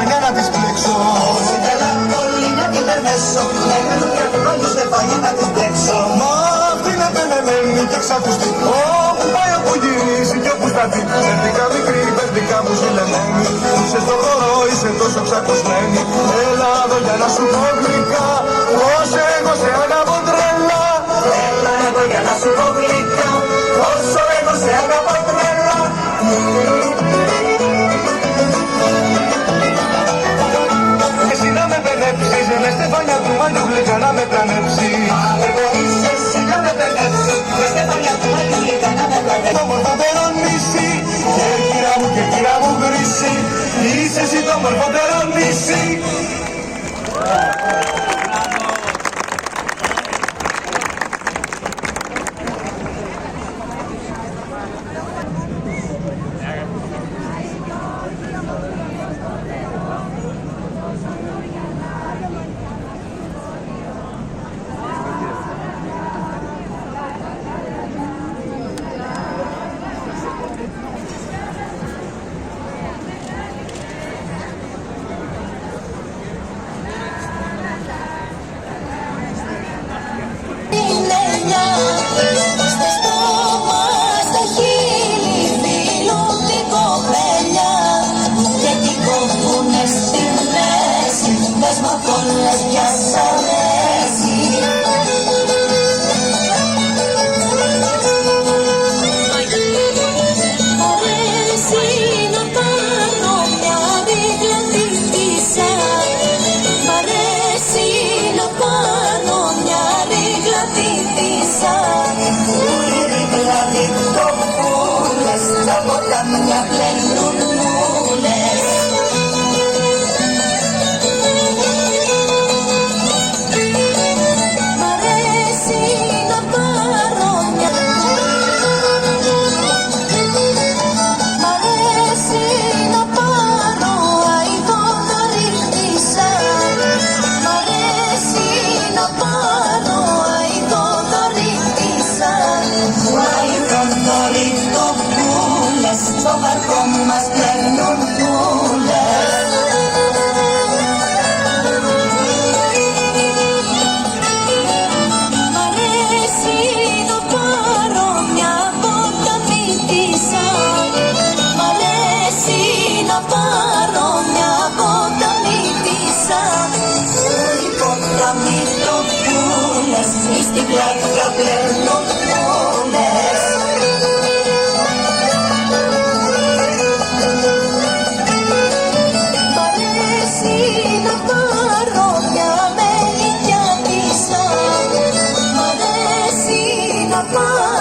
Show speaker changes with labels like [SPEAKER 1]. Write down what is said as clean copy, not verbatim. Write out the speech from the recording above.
[SPEAKER 1] στεφάνια να τις πλέξω.
[SPEAKER 2] Όσο καλά πολύ να την περνέσω, μέχρι και από στεφάνια να τις πλέξω.
[SPEAKER 1] Μα αυτή είναι πενεμένη και ξακουστεί, όπου πάει όπου γυρίσει και όπου σταθεί. Περδικά μικρή, περδικά μου ζηλεμένη, είσαι στο χώρο, είσαι τόσο ξακουσμένη. Έλα εδώ για να σου πω γλυκά, όσο εγώ σε αγαπώ τρελά.
[SPEAKER 2] Έλα εδώ για να σου πω γλυκά, όσο εγώ σε αγαπώ τρελά.
[SPEAKER 1] Εσύ να με πενέψεις, με στεφάνια του μαλλιού γλυκά να με πλανέψεις.
[SPEAKER 2] Εγώ είσαι εσύ να με πενέψεις, με στεφάνια του μαλλιού γλυκά να με πλανέψεις.
[SPEAKER 1] Το μορφωτερό νησί, και κύρα μου χρυσή, είσαι εσύ το μορφωτερό νησί.
[SPEAKER 2] Στο μπαλκόνι μας πλένουν πουλές. Μ' αρέσει να πάρω μια ποταμίτισσα. Μ' αρέσει να πάρω μια ποταμίτισσα. Οι ποταμιτοπούλες στην πλάκα πλένουν πουλές. Mama.